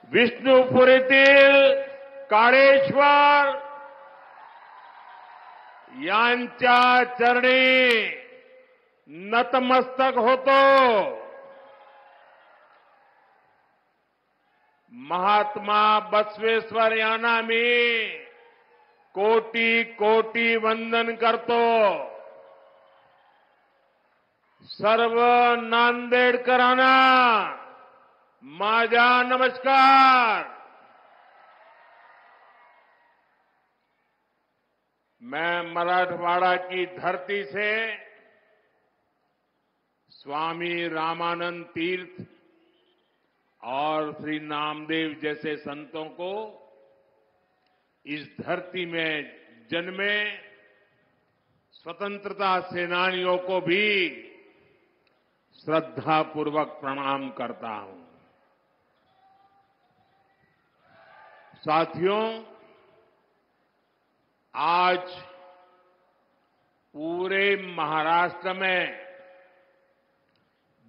विष्णुपुरीतील काळेश्वर यांच्या चरणी नतमस्तक होतो. महात्मा बसवेश्वर यांना मी कोटी कोटी वंदन करतो. सर्व नांदेडकरांना माझा नमस्कार. मैं मराठवाड़ा की धरती से स्वामी रामानंद तीर्थ और श्री नामदेव जैसे संतों को इस धरती में जन्मे स्वतंत्रता सेनानियों को भी श्रद्धापूर्वक प्रणाम करता हूं. साथियों, आज पूरे महाराष्ट्र में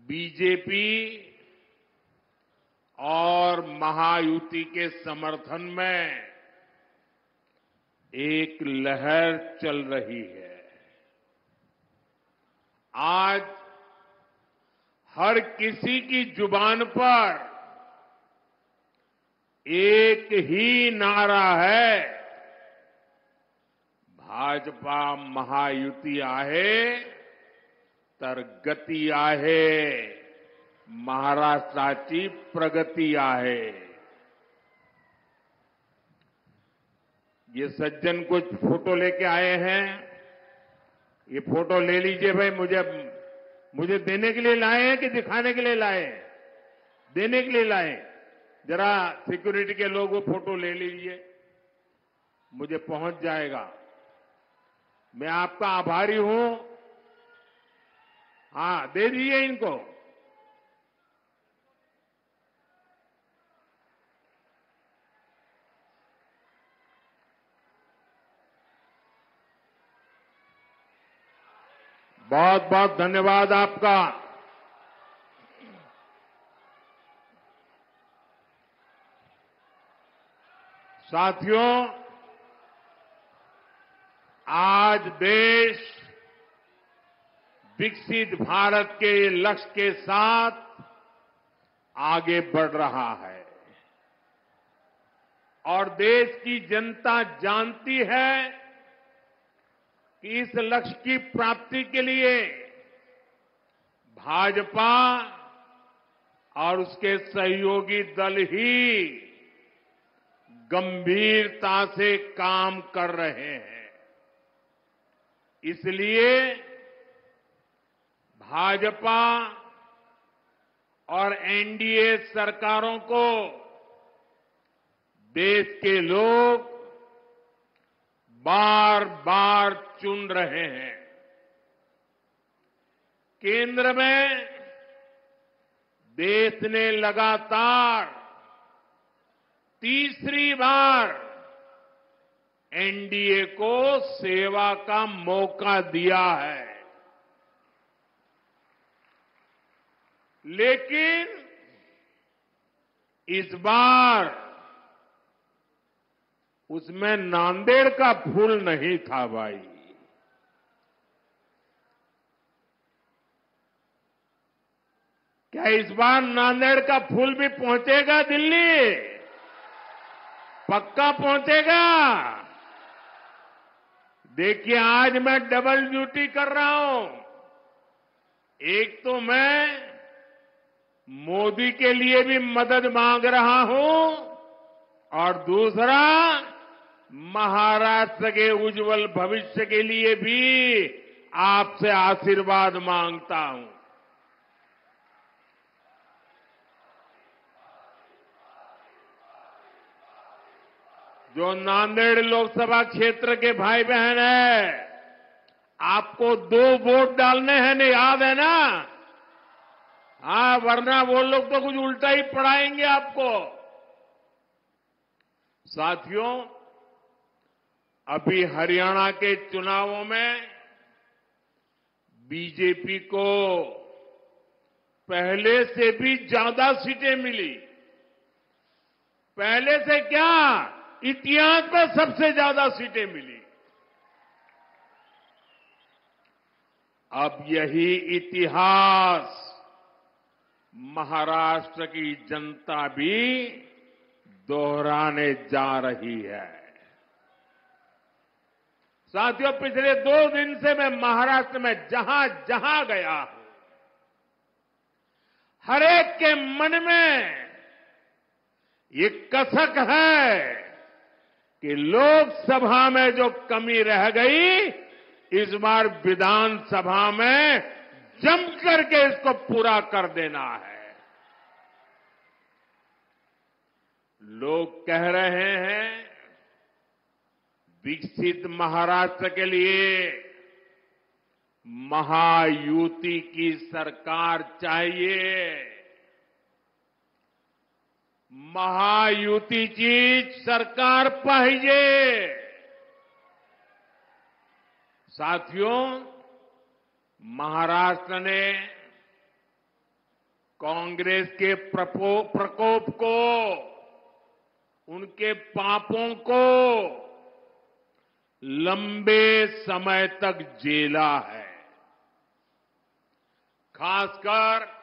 बीजेपी और महायुति के समर्थन में एक लहर चल रही है. आज हर किसी की जुबान पर एक ही नारा है, भाजपा महायुती आहे तर गती आहे, महाराष्ट्राची प्रगती आहे. ये सज्जन कुछ फोटो लेके आए हैं. ये फोटो ले लीजिए भाई. मुझे देने के लिए लाए हैं कि दिखाने के लिए लाए हैं? देने के लिए लाए. जरा सिक्योरिटी के लोग वो फोटो ले लीजिए, मुझे पहुंच जाएगा. मैं आपका आभारी हूं. हां, दे दीजिए इनको. बहुत बहुत धन्यवाद आपका. साथियों, आज देश विकसित भारत के लक्ष्य के साथ आगे बढ़ रहा है और देश की जनता जानती है कि इस लक्ष्य की प्राप्ति के लिए भाजपा और उसके सहयोगी दल ही गंभीरता से काम कर रहे हैं. इसलिए भाजपा और एनडीए सरकारों को देश के लोग बार बार चुन रहे हैं. केंद्र में देश ने लगातार तीसरी बार एनडीए को सेवा का मौका दिया है. लेकिन इस बार उसमें नांदेड़ का फूल नहीं था भाई. क्या इस बार नांदेड़ का फूल भी पहुंचेगा दिल्ली? पक्का पहुंचेगा. देखिए, आज मैं डबल ड्यूटी कर रहा हूं. एक तो मैं मोदी के लिए भी मदद मांग रहा हूं और दूसरा महाराष्ट्र के उज्जवल भविष्य के लिए भी आपसे आशीर्वाद मांगता हूं. जो नांदेड़ लोकसभा क्षेत्र के भाई बहन हैं, आपको 2 वोट डालने हैं ना, याद है ना? हाँ, वरना वो लोग तो कुछ उल्टा ही पढ़ाएंगे आपको. साथियों, अभी हरियाणा के चुनावों में बीजेपी को पहले से भी ज्यादा सीटें मिली पहले से क्या, इतिहास में सबसे ज्यादा सीटें मिली। अब यही इतिहास महाराष्ट्र की जनता भी दोहराने जा रही है। साथियों, पिछले 2 दिन से मैं महाराष्ट्र में जहां जहां गया हूं, हर एक के मन में ये कसक है कि लोकसभा में जो कमी रह गई, इस बार विधानसभा में जम करके इसको पूरा कर देना है। लोग कह रहे हैं विकसित महाराष्ट्र के लिए महायुति की सरकार चाहिए। महायुतीची सरकार पाहिजे। साथियों, महाराष्ट्र ने कांग्रेस के प्रकोप को, उनके पापों को लंबे समय तक झेला है। खासकर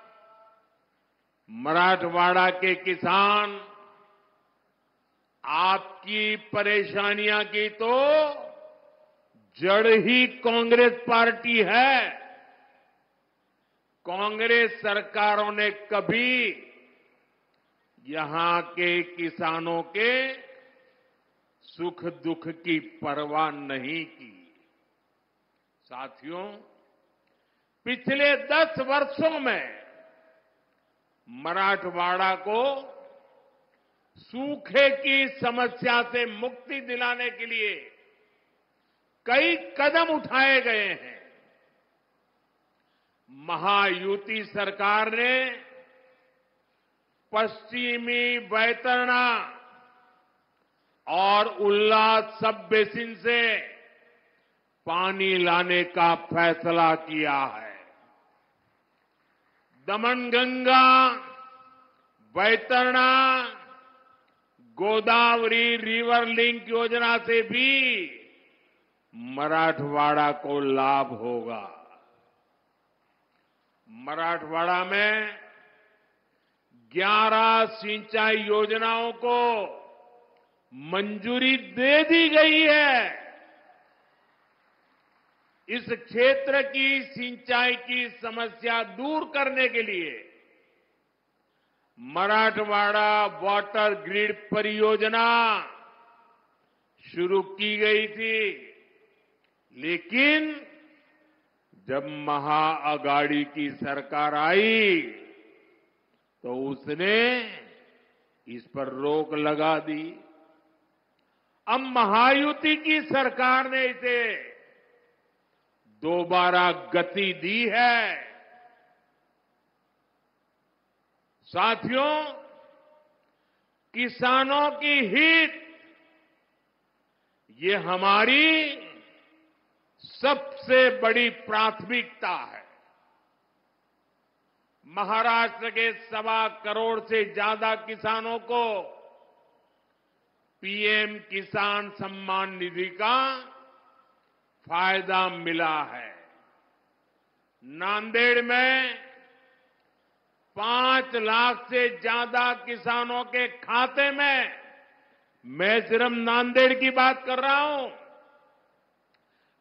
मराठवाड़ा के किसान, आपकी परेशानियां की तो जड़ ही कांग्रेस पार्टी है। कांग्रेस सरकारों ने कभी यहां के किसानों के सुख दुख की परवाह नहीं की। साथियों, पिछले 10 वर्षों में मराठवाड़ा को सूखे की समस्या से मुक्ति दिलाने के लिए कई कदम उठाए गए हैं। महायुति सरकार ने पश्चिमी बैतरणी और उल्लास सब बेसिन से पानी लाने का फैसला किया है। दमनगंगा, बैतरणी, गोदावरी रिवर लिंक योजना से भी मराठवाड़ा को लाभ होगा। मराठवाड़ा में 11 सिंचाई योजनाओं को मंजूरी दे दी गई है। इस क्षेत्र की सिंचाई की समस्या दूर करने के लिए मराठवाड़ा वाटर ग्रिड परियोजना शुरू की गई थी, लेकिन जब महाअघाड़ी की सरकार आई तो उसने इस पर रोक लगा दी। अब महायुति की सरकार ने इसे दोबारा गति दी है। साथियों, किसानों की हित ये हमारी सबसे बड़ी प्राथमिकता है। महाराष्ट्र के 1.25 करोड़ से ज्यादा किसानों को पीएम किसान सम्मान निधि का फायदा मिला है। नांदेड़ में 5 लाख से ज्यादा किसानों के खाते में, मैं सिर्फ नांदेड़ की बात कर रहा हूं,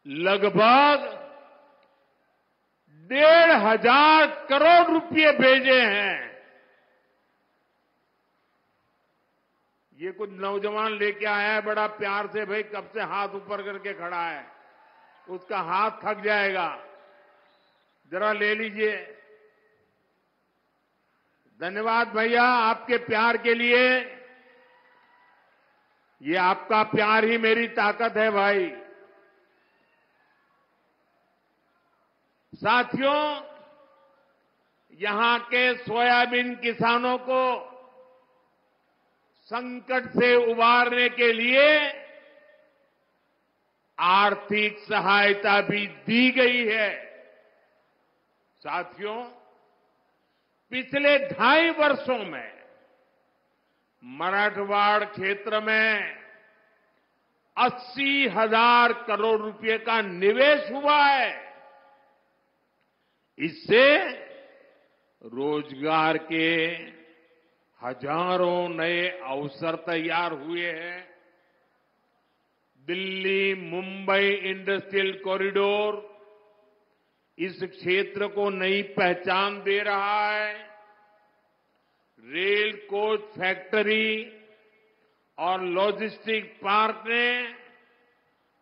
लगभग 1,500 करोड़ रुपए भेजे हैं। ये कुछ नौजवान लेके आया है बड़ा प्यार से, भाई कब से हाथ ऊपर करके खड़ा है, उसका हाथ थक जाएगा, जरा ले लीजिए। धन्यवाद भैया आपके प्यार के लिए। ये आपका प्यार ही मेरी ताकत है भाई। साथियों, यहां के सोयाबीन किसानों को संकट से उबारने के लिए आर्थिक सहायता भी दी गई है। साथियों, पिछले 2.5 वर्षों में मराठवाड़ क्षेत्र में 80,000 करोड़ रुपए का निवेश हुआ है। इससे रोजगार के हजारों नए अवसर तैयार हुए हैं। दिल्ली मुंबई इंडस्ट्रियल कॉरिडोर इस क्षेत्र को नई पहचान दे रहा है। रेल कोच फैक्ट्री और लॉजिस्टिक पार्क ने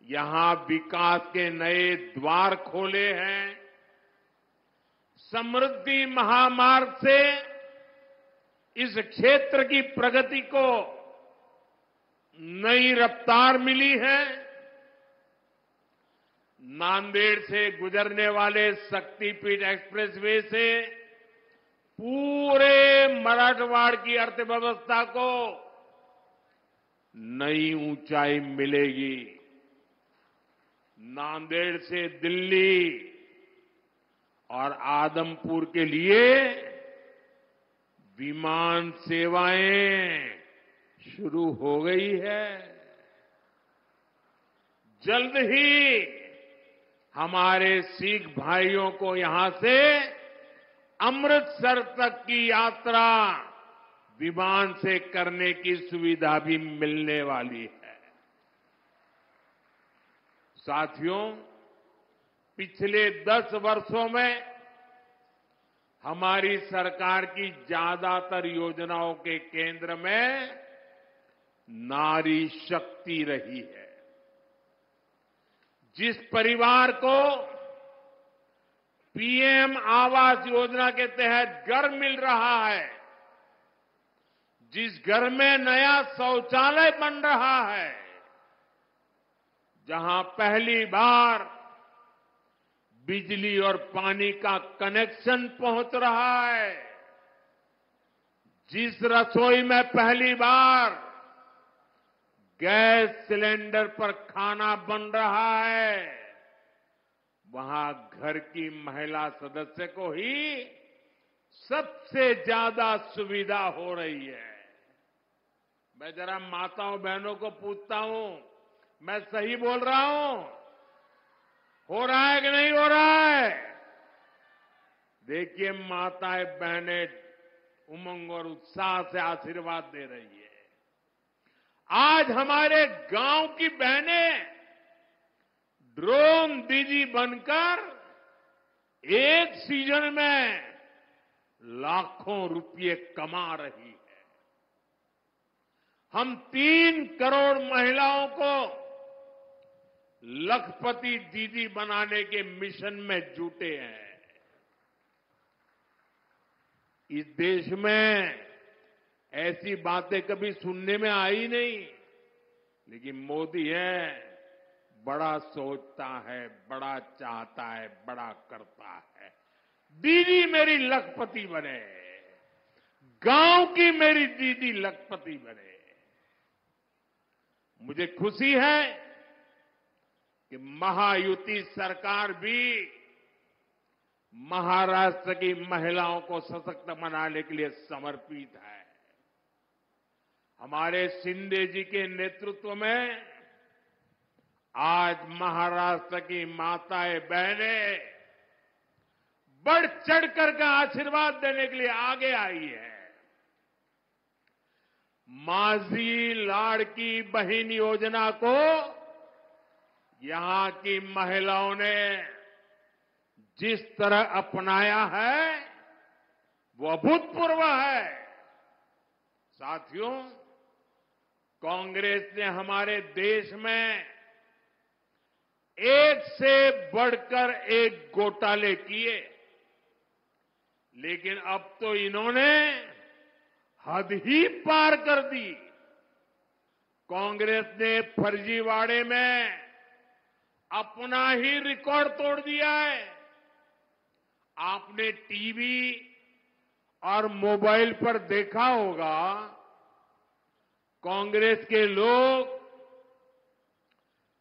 यहां विकास के नए द्वार खोले हैं। समृद्धि महामार्ग से इस क्षेत्र की प्रगति को नई रफ्तार मिली है। नांदेड़ से गुजरने वाले शक्तिपीठ एक्सप्रेसवे से पूरे मराठवाड़ की अर्थव्यवस्था को नई ऊंचाई मिलेगी। नांदेड़ से दिल्ली और आदमपुर के लिए विमान सेवाएं शुरू हो गई है। जल्द ही हमारे सिख भाइयों को यहां से अमृतसर तक की यात्रा विमान से करने की सुविधा भी मिलने वाली है। साथियों, पिछले 10 वर्षों में हमारी सरकार की ज्यादातर योजनाओं के केंद्र में नारी शक्ति रही है। जिस परिवार को पीएम आवास योजना के तहत घर मिल रहा है, जिस घर में नया शौचालय बन रहा है, जहां पहली बार बिजली और पानी का कनेक्शन पहुंच रहा है, जिस रसोई में पहली बार गैस सिलेंडर पर खाना बन रहा है, वहां घर की महिला सदस्य को ही सबसे ज्यादा सुविधा हो रही है। मैं जरा माताओं बहनों को पूछता हूं, मैं सही बोल रहा हूं? हो रहा है कि नहीं हो रहा है? देखिए, माताएं बहनें उमंग और उत्साह से आशीर्वाद दे रही है। आज हमारे गांव की बहनें ड्रोन दीदी बनकर एक सीजन में लाखों रुपये कमा रही है। हम 3 करोड़ महिलाओं को लखपति दीदी बनाने के मिशन में जुटे हैं। इस देश में ऐसी बातें कभी सुनने में आई नहीं, लेकिन मोदी है, बड़ा सोचता है, बड़ा चाहता है, बड़ा करता है। दीदी मेरी लखपति बने, गांव की मेरी दीदी लखपति बने। मुझे खुशी है कि महायुति सरकार भी महाराष्ट्र की महिलाओं को सशक्त बनाने के लिए समर्पित है। हमारे शिंदे जी के नेतृत्व में आज महाराष्ट्र की माताएं बहनें बढ़ चढ़कर का आशीर्वाद देने के लिए आगे आई है। माझी लाड़की बहन योजना को यहां की महिलाओं ने जिस तरह अपनाया है वो अभूतपूर्व है। साथियों, कांग्रेस ने हमारे देश में एक से बढ़कर एक घोटाले किए, लेकिन अब तो इन्होंने हद ही पार कर दी। कांग्रेस ने फर्जीवाड़े में अपना ही रिकॉर्ड तोड़ दिया है। आपने टीवी और मोबाइल पर देखा होगा, कांग्रेस के लोग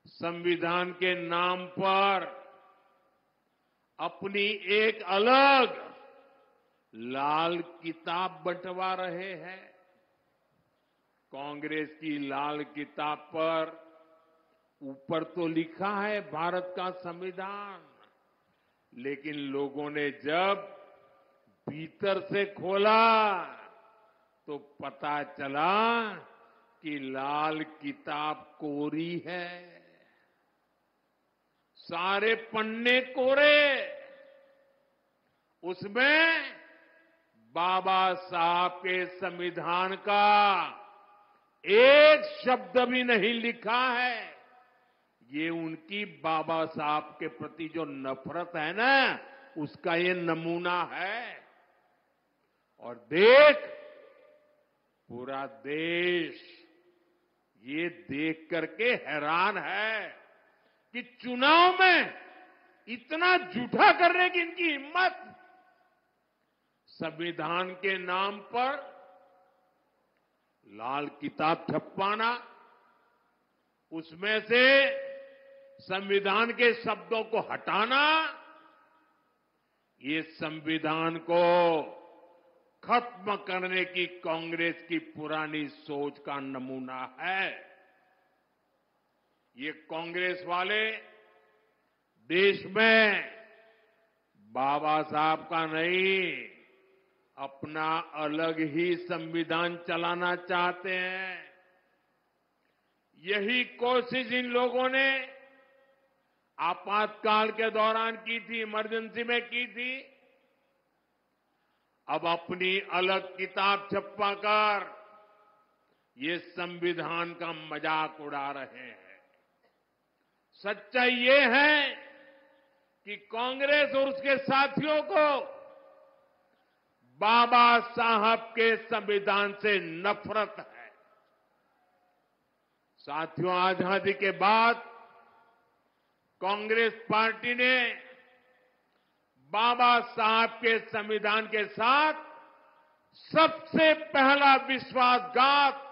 संविधान के नाम पर अपनी एक अलग लाल किताब बंटवा रहे हैं। कांग्रेस की लाल किताब पर ऊपर तो लिखा है भारत का संविधान, लेकिन लोगों ने जब भीतर से खोला तो पता चला कि लाल किताब कोरी है। सारे पन्ने कोरे, उसमें बाबा साहब के संविधान का एक शब्द भी नहीं लिखा है। ये उनकी बाबा साहब के प्रति जो नफरत है ना, उसका ये नमूना है। और देख, पूरा देश ये देख करके हैरान है कि चुनाव में इतना झूठा करने की इनकी हिम्मत। संविधान के नाम पर लाल किताब छपवाना, उसमें से संविधान के शब्दों को हटाना, ये संविधान को खत्म करने की कांग्रेस की पुरानी सोच का नमूना है। ये कांग्रेस वाले देश में बाबा साहब का नहीं, अपना अलग ही संविधान चलाना चाहते हैं। यही कोशिश इन लोगों ने आपातकाल के दौरान की थी, इमरजेंसी में की थी। अब अपनी अलग किताब छपवाकर ये संविधान का मजाक उड़ा रहे हैं। सच्चाई ये है कि कांग्रेस और उसके साथियों को बाबा साहब के संविधान से नफरत है। साथियों, आजादी के बाद कांग्रेस पार्टी ने बाबा साहब के संविधान के साथ सबसे पहला विश्वासघात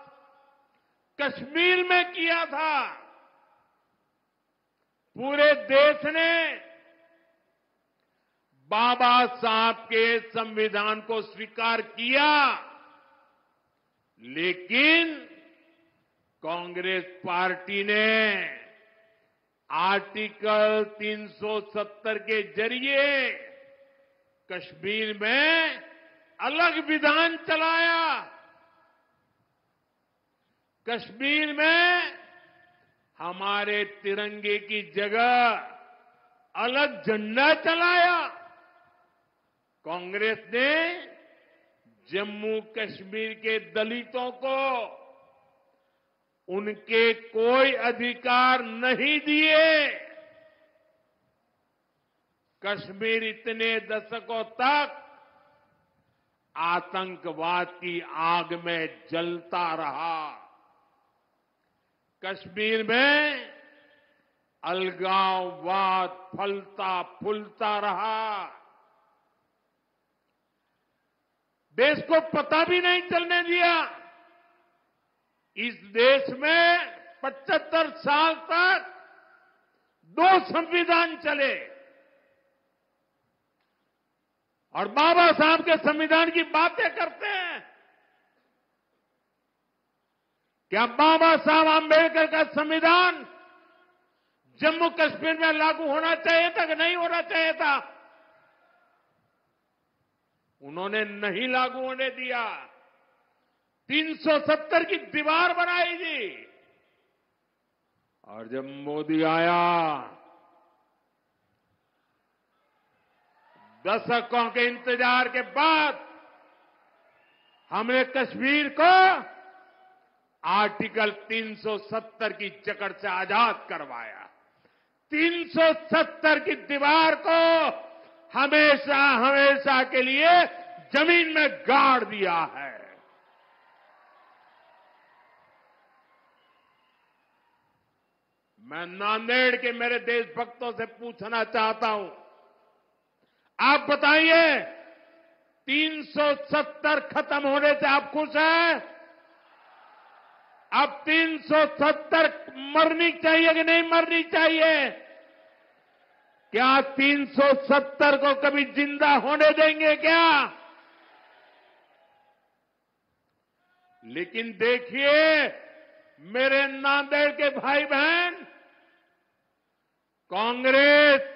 कश्मीर में किया था। पूरे देश ने बाबा साहब के संविधान को स्वीकार किया, लेकिन कांग्रेस पार्टी ने आर्टिकल 370 के जरिए कश्मीर में अलग विधान चलाया। कश्मीर में हमारे तिरंगे की जगह अलग झंडा चलाया। कांग्रेस ने जम्मू कश्मीर के दलितों को उनके कोई अधिकार नहीं दिए। कश्मीर इतने दशकों तक आतंकवाद की आग में जलता रहा। कश्मीर में अलगाववाद फलता फूलता रहा। देश को पता भी नहीं चलने दिया। इस देश में 75 साल तक 2 संविधान चले और बाबा साहब के संविधान की बातें करते हैं। क्या बाबा साहब आंबेडकर का संविधान जम्मू कश्मीर में लागू होना चाहिए था कि नहीं होना चाहिए था? उन्होंने नहीं लागू होने दिया। 370 की दीवार बनाई थी। और जब मोदी आया, दशकों के इंतजार के बाद हमने कश्मीर को आर्टिकल 370 की जकड़ से आजाद करवाया। 370 की दीवार को हमेशा हमेशा के लिए जमीन में गाड़ दिया है। मैं नांदेड़ के मेरे देशभक्तों से पूछना चाहता हूं, आप बताइए 370 खत्म होने से आप खुश हैं? अब 370 मरनी चाहिए कि नहीं मरनी चाहिए? क्या 370 को कभी जिंदा होने देंगे क्या? लेकिन देखिए मेरे नांदेड़ के भाई बहन, कांग्रेस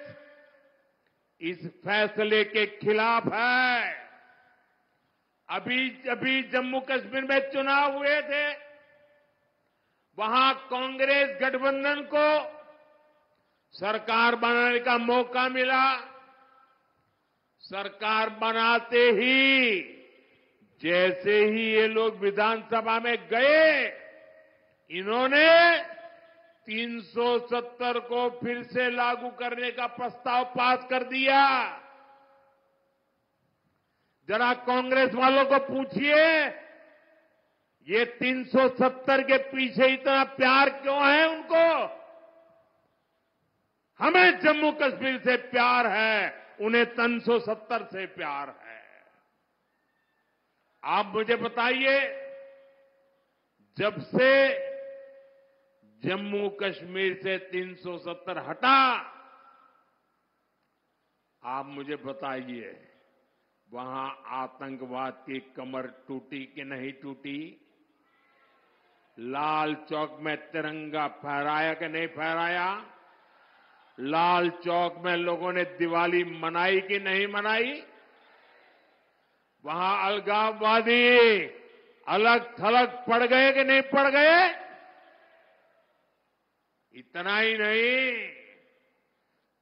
इस फैसले के खिलाफ है। अभी जम्मू कश्मीर में चुनाव हुए थे, वहां कांग्रेस गठबंधन को सरकार बनाने का मौका मिला। सरकार बनाते ही जैसे ही ये लोग विधानसभा में गए, इन्होंने 370 को फिर से लागू करने का प्रस्ताव पास कर दिया। जरा कांग्रेस वालों को पूछिए, ये 370 के पीछे इतना प्यार क्यों है उनको? हमें जम्मू कश्मीर से प्यार है, उन्हें 370 से प्यार है। आप मुझे बताइए, जब से जम्मू कश्मीर से 370 हटा, आप मुझे बताइए वहां आतंकवाद की कमर टूटी कि नहीं टूटी? लाल चौक में तिरंगा फहराया कि नहीं फहराया? लाल चौक में लोगों ने दिवाली मनाई कि नहीं मनाई? वहां अलगाववादी अलग थलग पड़ गए कि नहीं पड़ गए? इतना ही नहीं,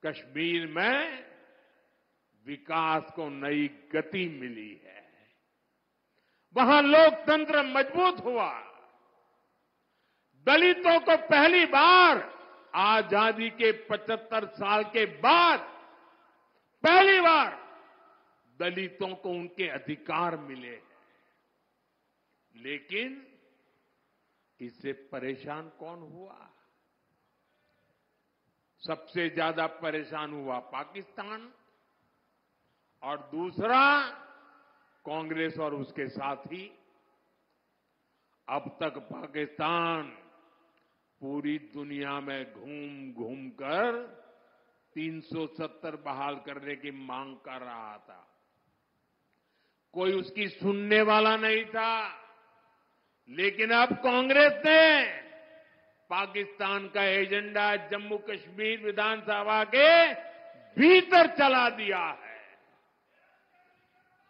कश्मीर में विकास को नई गति मिली है। वहां लोकतंत्र मजबूत हुआ। दलितों को पहली बार आजादी के 75 साल के बाद पहली बार दलितों को उनके अधिकार मिले हैं। लेकिन इससे परेशान कौन हुआ? सबसे ज्यादा परेशान हुआ पाकिस्तान, और दूसरा कांग्रेस और उसके साथी। अब तक पाकिस्तान पूरी दुनिया में घूम घूम कर 370 बहाल करने की मांग कर रहा था। कोई उसकी सुनने वाला नहीं था। लेकिन अब कांग्रेस ने पाकिस्तान का एजेंडा जम्मू कश्मीर विधानसभा के भीतर चला दिया है।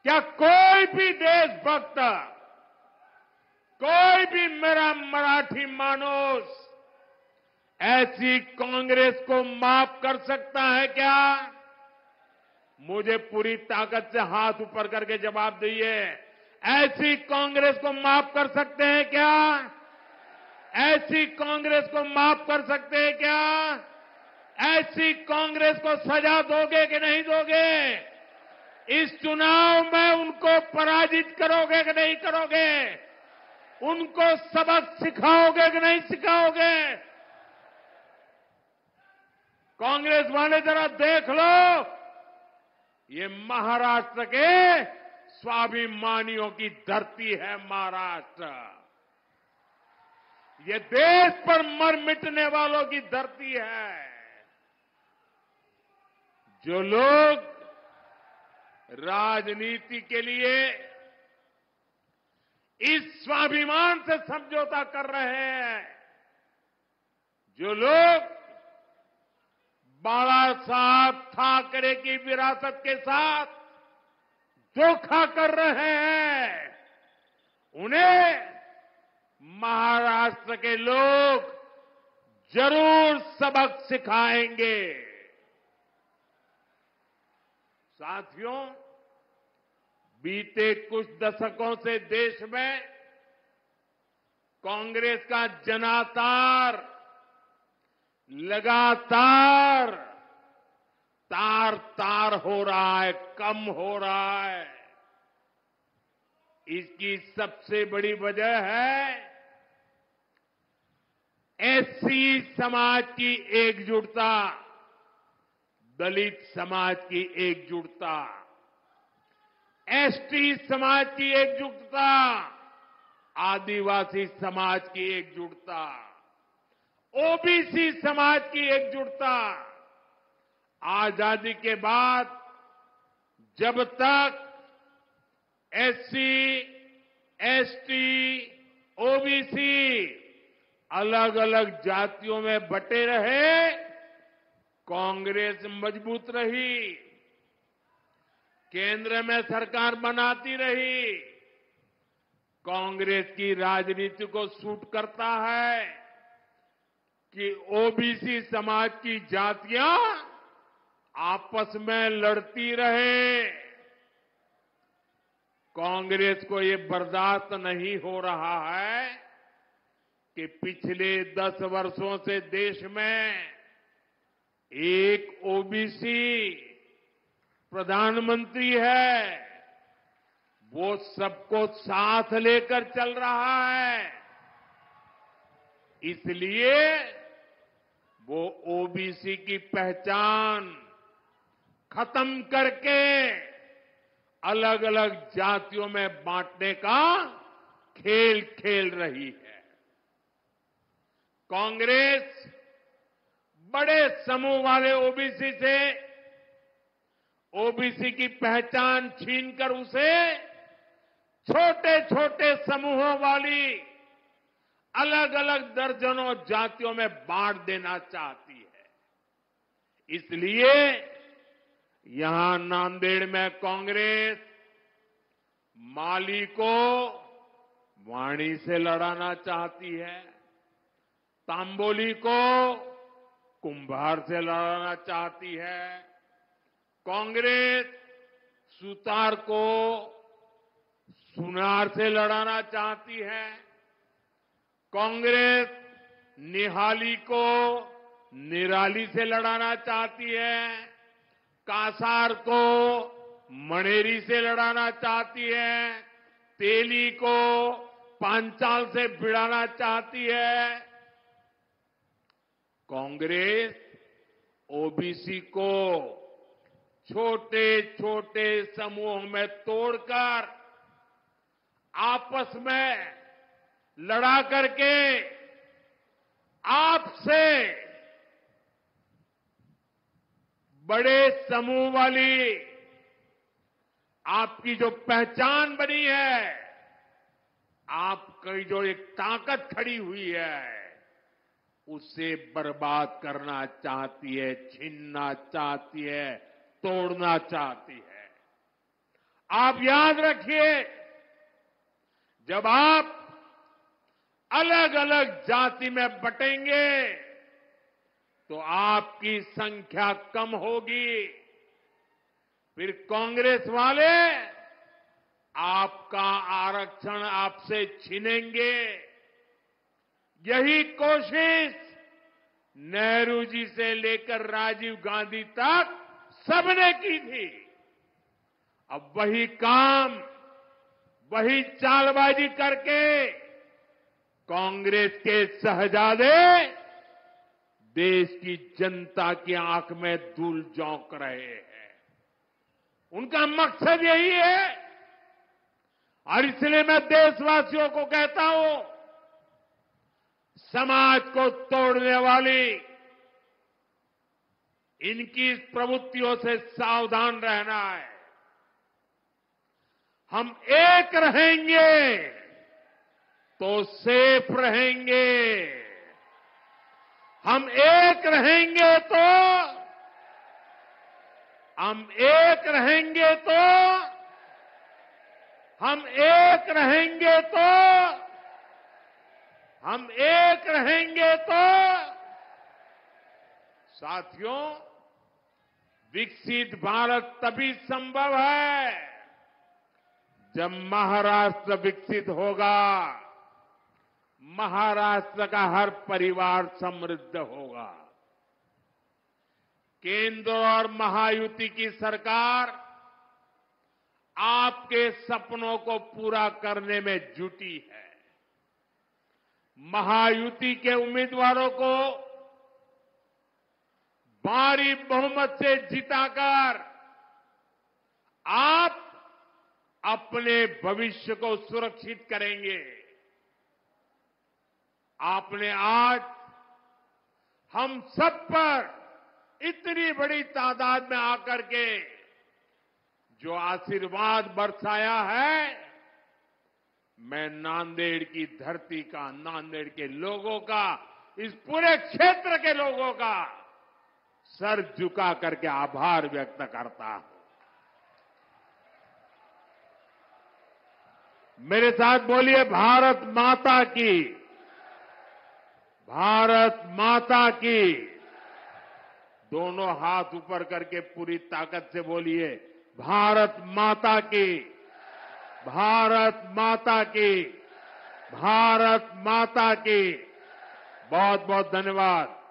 क्या कोई भी देशभक्त, कोई भी मेरा मराठी मानुस ऐसी कांग्रेस को माफ कर सकता है क्या? मुझे पूरी ताकत से हाथ ऊपर करके जवाब दीजिए। ऐसी कांग्रेस को माफ कर सकते हैं क्या? ऐसी कांग्रेस को माफ कर सकते हैं क्या? ऐसी कांग्रेस को सजा दोगे कि नहीं दोगे? इस चुनाव में उनको पराजित करोगे कि नहीं करोगे? उनको सबक सिखाओगे कि नहीं सिखाओगे? कांग्रेस वाले जरा देख लो, ये महाराष्ट्र के स्वाभिमानियों की धरती है। महाराष्ट्र ये देश पर मर मिटने वालों की धरती है। जो लोग राजनीति के लिए इस स्वाभिमान से समझौता कर रहे हैं, जो लोग बाला साहब ठाकरे की विरासत के साथ धोखा कर रहे हैं, उन्हें महाराष्ट्र के लोग जरूर सबक सिखाएंगे। साथियों, बीते कुछ दशकों से देश में कांग्रेस का जनाधार लगातार तार तार हो रहा है, कम हो रहा है। इसकी सबसे बड़ी वजह है एससी समाज की एकजुटता, दलित समाज की एकजुटता, एसटी समाज की एकजुटता, आदिवासी समाज की एकजुटता, ओबीसी समाज की एकजुटता। आजादी के बाद जब तक एससी, एसटी, ओबीसी अलग अलग जातियों में बटे रहे, कांग्रेस मजबूत रही, केंद्र में सरकार बनाती रही। कांग्रेस की राजनीति को सूट करता है कि ओबीसी समाज की जातियां आपस में लड़ती रहे। कांग्रेस को ये बर्दाश्त नहीं हो रहा है कि पिछले 10 वर्षों से देश में एक ओबीसी प्रधानमंत्री है, वो सबको साथ लेकर चल रहा है। इसलिए वो ओबीसी की पहचान खत्म करके अलग अलग जातियों में बांटने का खेल खेल रही है। कांग्रेस बड़े समूह वाले ओबीसी से ओबीसी की पहचान छीनकर उसे छोटे छोटे समूहों वाली अलग अलग दर्जनों जातियों में बांट देना चाहती है। इसलिए यहां नांदेड़ में कांग्रेस माली को वाणी से लड़ाना चाहती है, तांबोली को कुंभार से लड़ाना चाहती है। कांग्रेस सुतार को सुनार से लड़ाना चाहती है। कांग्रेस निहाली को निराली से लड़ाना चाहती है। कासार को मणेरी से लड़ाना चाहती है। तेली को पांचाल से भिड़ाना चाहती है। कांग्रेस ओबीसी को छोटे छोटे समूहों में तोड़कर आपस में लड़ा करके आपसे बड़े समूह वाली आपकी जो पहचान बनी है, आपकी जो एक ताकत खड़ी हुई है, उसे बर्बाद करना चाहती है, छीनना चाहती है, तोड़ना चाहती है। आप याद रखिए, जब आप अलग अलग जाति में बटेंगे तो आपकी संख्या कम होगी। फिर कांग्रेस वाले आपका आरक्षण आपसे छीनेंगे। यही कोशिश नेहरू जी से लेकर राजीव गांधी तक सबने की थी। अब वही काम, वही चालबाजी करके कांग्रेस के शहजादे देश की जनता की आंख में धूल झोंक रहे हैं। उनका मकसद यही है। और इसलिए मैं देशवासियों को कहता हूं, समाज को तोड़ने वाली इनकी इस प्रवृत्तियों से सावधान रहना है। हम एक रहेंगे तो सेफ रहेंगे। हम एक रहेंगे तो हम एक रहेंगे तो हम एक रहेंगे तो हम एक रहेंगे तो साथियों, विकसित भारत तभी संभव है जब महाराष्ट्र विकसित होगा, महाराष्ट्र का हर परिवार समृद्ध होगा। केंद्र और महायुति की सरकार आपके सपनों को पूरा करने में जुटी है। महायुति के उम्मीदवारों को भारी बहुमत से जिताकर आप अपने भविष्य को सुरक्षित करेंगे। आपने आज हम सब पर इतनी बड़ी तादाद में आकर के जो आशीर्वाद बरसाया है, मैं नांदेड़ की धरती का, नांदेड़ के लोगों का, इस पूरे क्षेत्र के लोगों का सर झुका करके आभार व्यक्त करता हूं। मेरे साथ बोलिए भारत माता की, भारत माता की। दोनों हाथ ऊपर करके पूरी ताकत से बोलिए भारत माता की, भारत माता की, भारत माता की। बहुत बहुत धन्यवाद।